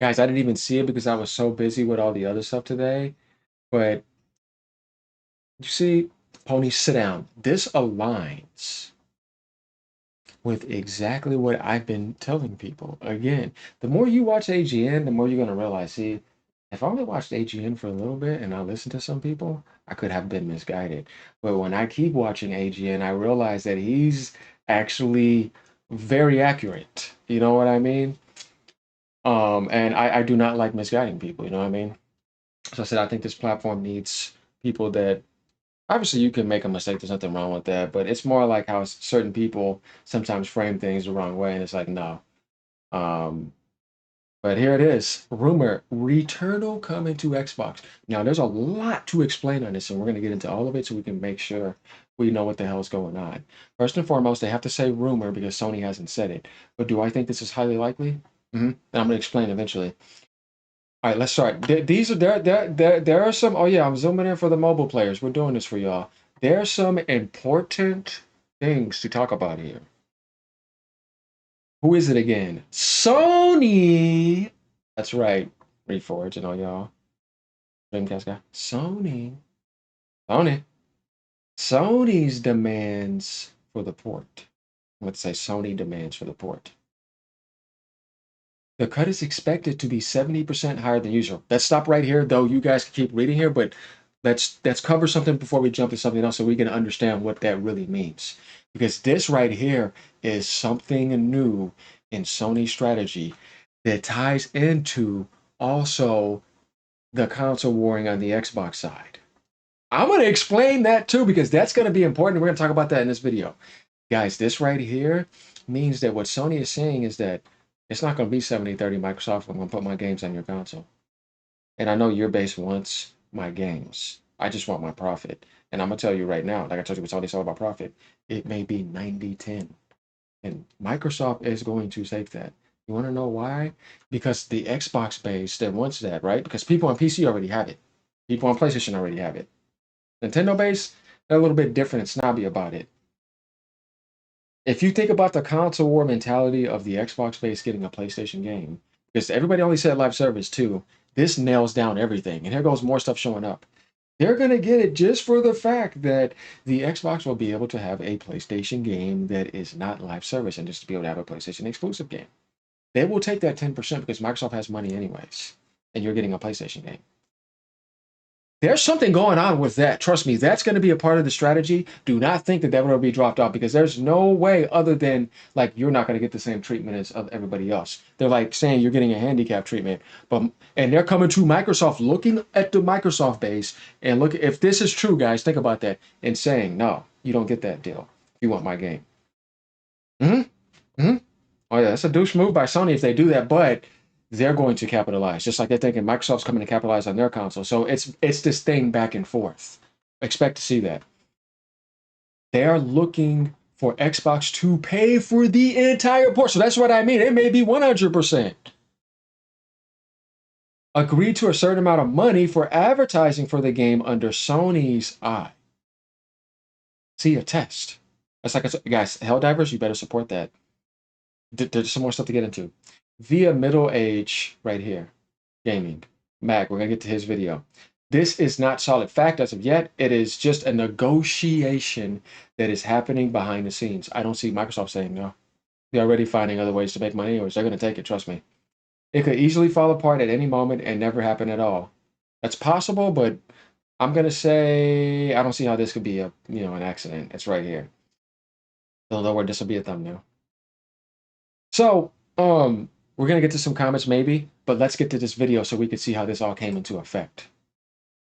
Guys, I didn't even see it because I was so busy with all the other stuff today. But you see, Pony, sit down. This aligns with exactly what I've been telling people. Again, the more you watch AGN, the more you're going to realize, see, if I only watched AGN for a little bit and I listened to some people, I could have been misguided. But when I keep watching AGN, I realize that he's actually very accurate. You know what I mean? And I do not like misguiding people, you know what I mean? So I said, I think this platform needs people that obviously you can make a mistake. There's nothing wrong with that, but it's more like how certain people sometimes frame things the wrong way. And it's like, no. Um, but here it is. Rumor, Returnal coming to Xbox. Now, there's a lot to explain on this, and we're going to get into all of it so we can make sure we know what the hell's going on. First and foremost, they have to say rumor because Sony hasn't said it. But do I think this is highly likely? And I'm going to explain eventually. All right, let's start. These are there are some. Oh yeah, I'm zooming in for the mobile players. We're doing this for y'all. There are some important things to talk about here. Who is it again? Sony. That's right. Reforge and all y'all. Dreamcast guy. Sony. Sony. Sony's demands for the port. Let's say Sony demands for the port. The cut is expected to be 70% higher than usual. Let's stop right here, though. You guys can keep reading here, but let's cover something before we jump to something else so we can understand what that really means. Because this right here is something new in Sony's strategy that ties into also the console warring on the Xbox side. I'm going to explain that too because that's going to be important. We're going to talk about that in this video. Guys, this right here means that what Sony is saying is that it's not going to be 70-30 Microsoft. I'm going to put my games on your console. And I know your base wants my games. I just want my profit. And I'm going to tell you right now, like I told you, it's all about profit. It may be 90-10. And Microsoft is going to take that. You want to know why? Because the Xbox base that wants that, right? Because people on PC already have it. People on PlayStation already have it. Nintendo base, they're a little bit different and snobby about it. If you think about the console war mentality of the Xbox base getting a PlayStation game, because everybody only said live service too, this nails down everything. And here goes more stuff showing up. They're going to get it just for the fact that the Xbox will be able to have a PlayStation game that is not live service and just to be able to have a PlayStation exclusive game. They will take that 10% because Microsoft has money anyways, and you're getting a PlayStation game. There's something going on with that. Trust me, that's going to be a part of the strategy. Do not think that that will be dropped off because there's no way other than like you're not going to get the same treatment as of everybody else. They're like saying you're getting a handicap treatment, and they're coming to Microsoft, looking at the Microsoft base and look if this is true, guys. Think about that and saying no, you don't get that deal. You want my game. Oh yeah, that's a douche move by Sony if they do that, but they're going to capitalize, just like they're thinking Microsoft's coming to capitalize on their console. So it's this thing back and forth. Expect to see that. They are looking for Xbox to pay for the entire port. So that's what I mean. It may be 100%. Agree to a certain amount of money for advertising for the game under Sony's eye. See a test. That's like, guys, Helldivers, you better support that. There's some more stuff to get into. Via middle age right here, gaming. Mac, we're going to get to his video. This is not solid fact as of yet. It is just a negotiation that is happening behind the scenes. I don't see Microsoft saying no. They're already finding other ways to make money, or they're going to take it, trust me. It could easily fall apart at any moment and never happen at all. That's possible, but I'm going to say I don't see how this could be an accident. It's right here. Don't know where this will be a thumbnail. So, we're going to get to some comments maybe, but let's get to this video so we can see how this all came into effect.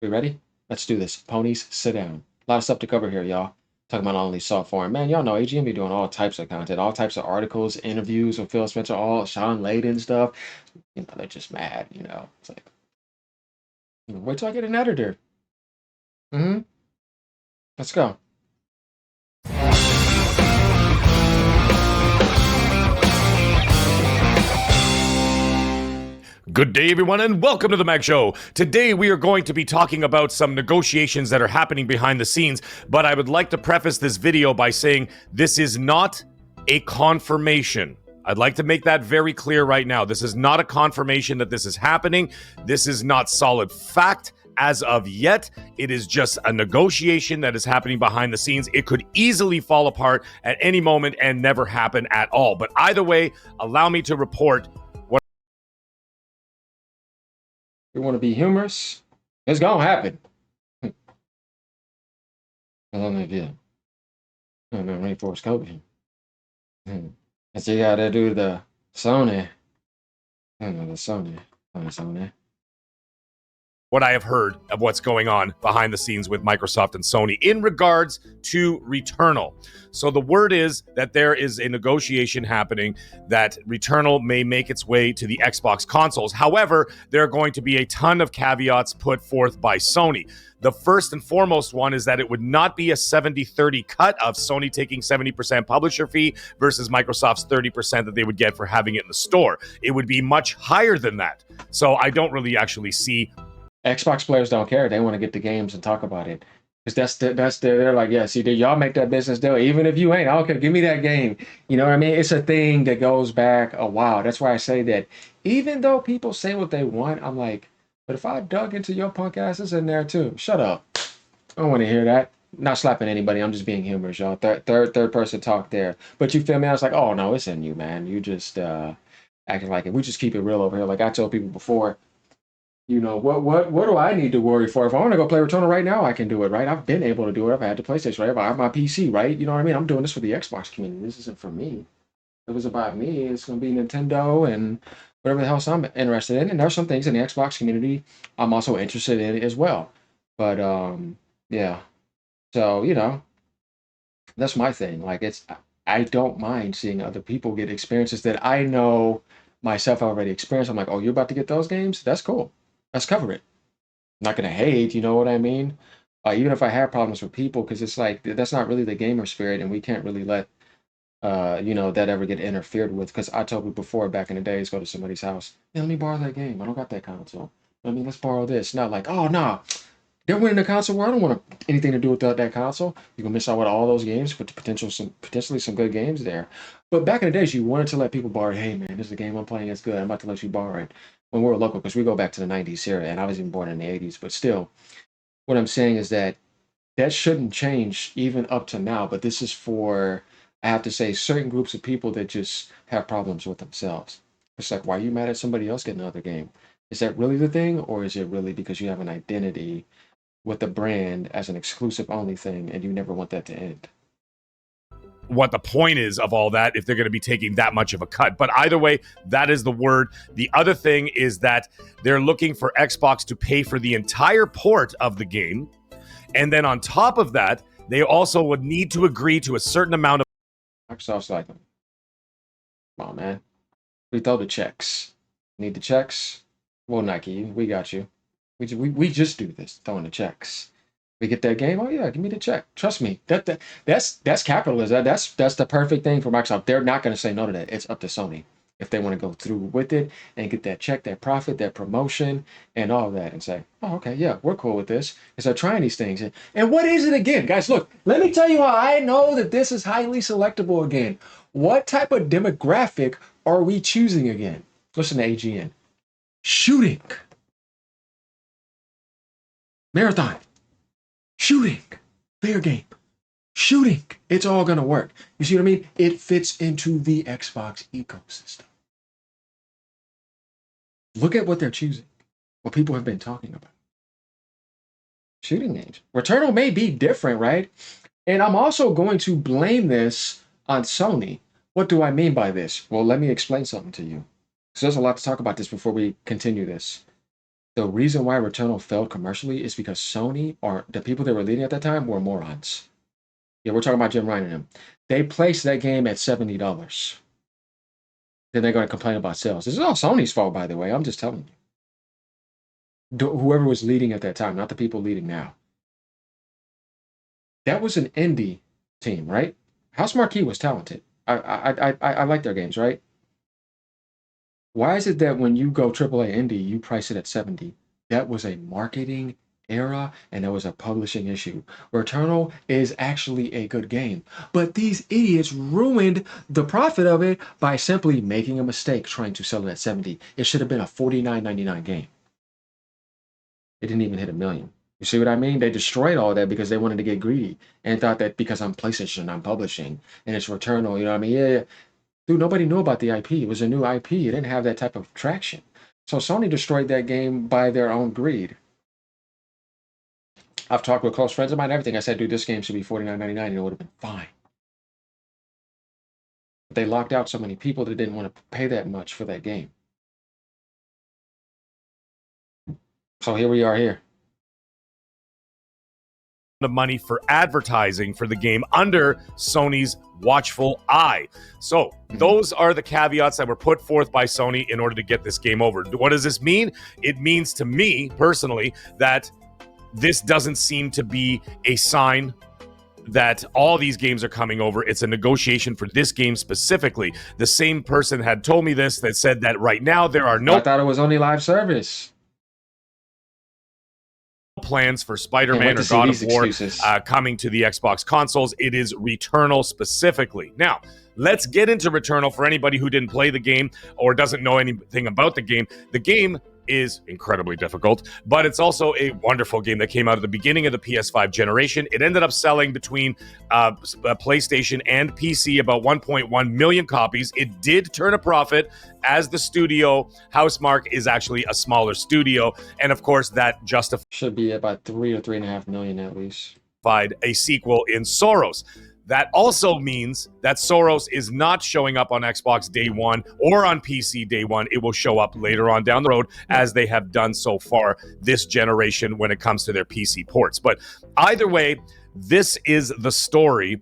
We ready? Let's do this. Ponies, sit down. A lot of stuff to cover here, y'all. Talking about only soft form. Man, y'all know AGM be doing all types of content, all types of articles, interviews with Phil Spencer, all Sean Layden stuff. They're just mad, It's like, wait till I get an editor. Let's go. Good day, everyone, and welcome to the Mag Show. Today, we are going to be talking about some negotiations that are happening behind the scenes, but I would like to preface this video by saying this is not a confirmation. I'd like to make that very clear right now. This is not a confirmation that this is happening. This is not solid fact as of yet. It is just a negotiation that is happening behind the scenes. It could easily fall apart at any moment and never happen at all. But either way, allow me to report what. We want to be humorous. It's gonna happen. I don't know if you. I don't know, Rainforest Kobe. And so you gotta do the Sony. I don't know, the Sony. Sony. What I have heard of what's going on behind the scenes with Microsoft and Sony in regards to Returnal. So the word is that there is a negotiation happening that Returnal may make its way to the Xbox consoles. However, there are going to be a ton of caveats put forth by Sony. The first and foremost one is that it would not be a 70-30 cut of Sony taking 70% publisher fee versus Microsoft's 30% that they would get for having it in the store. It would be much higher than that. So I don't really actually see. Xbox players don't care. They want to get the games and talk about it. Because they're like, yeah, see, y'all make that business deal. Even if you ain't, okay, give me that game. You know what I mean? It's a thing that goes back a while. That's why I say that even though people say what they want, I'm like, but if I dug into your punk asses in there too, shut up. I don't want to hear that. Not slapping anybody. I'm just being humorous, y'all. Third person talk there. But you feel me? I was like, oh no, it's in you, man. You just acting like it. We just keep it real over here. Like I told people before, you know, what do I need to worry for? If I want to go play Returnal right now, I can do it, right? I've been able to do it. I've had the PlayStation, right? I have my PC, right? You know what I mean? I'm doing this for the Xbox community. This isn't for me. If it was about me, it's going to be Nintendo and whatever the hell I'm interested in. And there's some things in the Xbox community I'm also interested in as well. But yeah. So, you know, that's my thing. Like I don't mind seeing other people get experiences that I know myself already experienced. I'm like, oh, you're about to get those games? That's cool. Let's cover it. I'm not gonna hate, you know what I mean? Even if I have problems with people, because it's like that's not really the gamer spirit, and we can't really let you know, that ever get interfered with. Because I told you before, back in the days, go to somebody's house, yeah, let me borrow that game. I don't got that console. I mean, let's borrow this. Not like, oh no, they're winning the console war. I don't want anything to do with that console. You're gonna miss out on all those games, but potentially some good games there. But back in the days, you wanted to let people borrow. Hey man, this is a game I'm playing. It's good. I'm about to let you borrow it. When we're local, because we go back to the '90s here, and I was even born in the '80s. But still, what I'm saying is that that shouldn't change even up to now. But this is for, I have to say, certain groups of people that just have problems with themselves. It's like, why are you mad at somebody else getting another game? Is that really the thing, or is it really because you have an identity with the brand as an exclusive only thing and you never want that to end? What the point is of all that if they're going to be taking that much of a cut. But either way, that is the word. The other thing is that they're looking for Xbox to pay for the entire port of the game. And then on top of that, they also would need to agree to a certain amount of. Microsoft's like, come on, man. We throw the checks. Need the checks? We'll Nike you. We got you. We just do this, throwing the checks. We get that game. Oh yeah, give me the check. Trust me. That's capitalism. That's the perfect thing for Microsoft. They're not going to say no to that. It's up to Sony if they want to go through with it and get that check, that profit, that promotion, and all that, and say, oh okay, yeah, we're cool with this. And start trying these things. And what is it again, guys? Look, let me tell you how I know that this is highly selectable again. What type of demographic are we choosing again? Listen to AGN. Shooting. Marathon. Shooting. Fair game. Shooting. It's all going to work. You see what I mean? It fits into the Xbox ecosystem. Look at what they're choosing. What people have been talking about. Shooting games. Returnal may be different, right? And I'm also going to blame this on Sony. What do I mean by this? Well, let me explain something to you. So there's a lot to talk about this before we continue this. The reason why Returnal failed commercially is because Sony, or the people that were leading at that time, were morons. Yeah, we're talking about Jim Ryan and them. They placed that game at $70. Then they're going to complain about sales. This is all Sony's fault, by the way. I'm just telling you. Whoever was leading at that time, not the people leading now. That was an indie team, right? House Marquee was talented. I like their games, right? Why is it that when you go AAA indie, you price it at 70? That was a marketing error and there was a publishing issue. Returnal is actually a good game, but these idiots ruined the profit of it by simply making a mistake trying to sell it at 70. It should have been a $49.99 game. It didn't even hit 1 million. You see what I mean? They destroyed all that because they wanted to get greedy and thought that because I'm PlayStation, I'm publishing and it's Returnal. You know what I mean? Yeah. Dude, nobody knew about the IP. It was a new IP. It didn't have that type of traction. So Sony destroyed that game by their own greed. I've talked with close friends of mine and everything. I said, dude, this game should be $49.99 and it would have been fine. But they locked out so many people that didn't want to pay that much for that game. So here we are here. Of money for advertising for the game under Sony's watchful eye. So those are the caveats that were put forth by Sony in order to get this game over. What does this mean? It means to me personally that this doesn't seem to be a sign that all these games are coming over. It's a negotiation for this game specifically. The same person had told me this, that said that right now there are no I thought it was only live service. plans for Spider-Man or God of War coming to the Xbox consoles. It is Returnal specifically. Now, let's get into Returnal for anybody who didn't play the game or doesn't know anything about the game. The game is incredibly difficult, but it's also a wonderful game that came out at the beginning of the PS5 generation. It ended up selling between PlayStation and PC about 1.1 million copies. It did turn a profit, as the studio Housemarque is actually a smaller studio, and of course that justified should be about 3 or 3.5 million at least. A sequel in Soros. That also means that Soros is not showing up on Xbox day one or on PC day one. It will show up later on down the road, as they have done so far this generation when it comes to their PC ports. But either way, this is the story.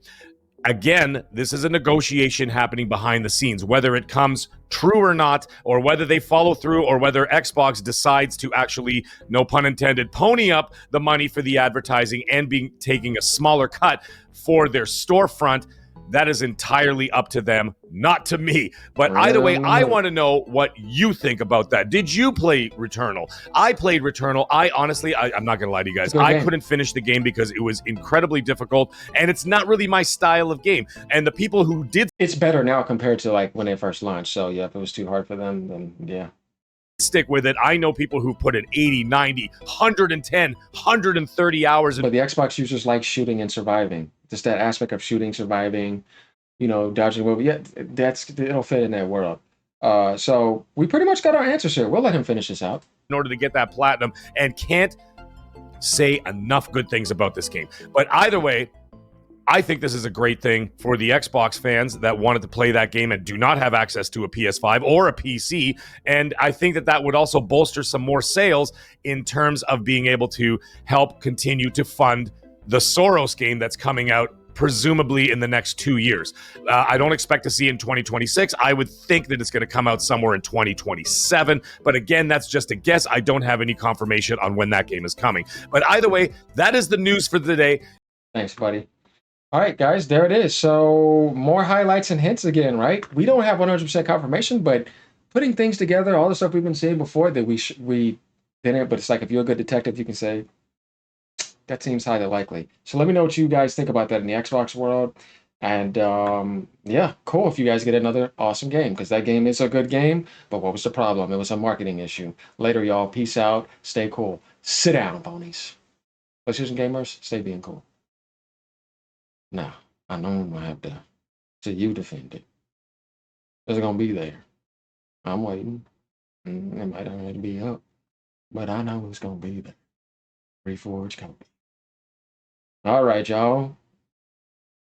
Again, this is a negotiation happening behind the scenes, whether it comes true or not, or whether they follow through, or whether Xbox decides to actually, no pun intended, pony up the money for the advertising and taking a smaller cut for their storefront. That is entirely up to them, not to me. But either way, I want to know what you think about that. Did you play Returnal? I played Returnal. I honestly, I'm not going to lie to you guys. I couldn't finish the game because it was incredibly difficult, and it's not really my style of game. And the people who did... It's better now compared to like when it first launched. So yeah, if it was too hard for them, then yeah. Stick with it. I know people who put in 80, 90, 110, 130 hours. But the Xbox users like shooting and surviving. Just that aspect of shooting, surviving, you know, dodging. Well, yeah, it'll fit in that world. So we pretty much got our answers here. We'll let him finish this out. In order to get that platinum, and can't say enough good things about this game. But either way, I think this is a great thing for the Xbox fans that wanted to play that game and do not have access to a PS5 or a PC. And I think that that would also bolster some more sales in terms of being able to help continue to fund the Soros game that's coming out presumably in the next 2 years. I don't expect to see it in 2026. I would think that it's going to come out somewhere in 2027. But again, that's just a guess. I don't have any confirmation on when that game is coming. But either way, that is the news for the day. Thanks, buddy. All right, guys, there it is. So more highlights and hints again, right? We don't have 100% confirmation, but putting things together, all the stuff we've been seeing before that we didn't, but it's like if you're a good detective, you can say, that seems highly likely. So let me know what you guys think about that in the Xbox world. And yeah, cool if you guys get another awesome game, because that game is a good game. But what was the problem? It was a marketing issue. Later, y'all. Peace out. Stay cool. Sit down, ponies. PlayStation gamers, stay being cool. Now, I know I'm going to have to see you defend it. It's going to be there. I'm waiting. It might already be up. But I know it's going to be there. Reforged copy. All right, y'all.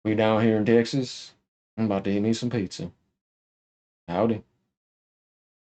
We down here in Texas. I'm about to eat me some pizza. Howdy.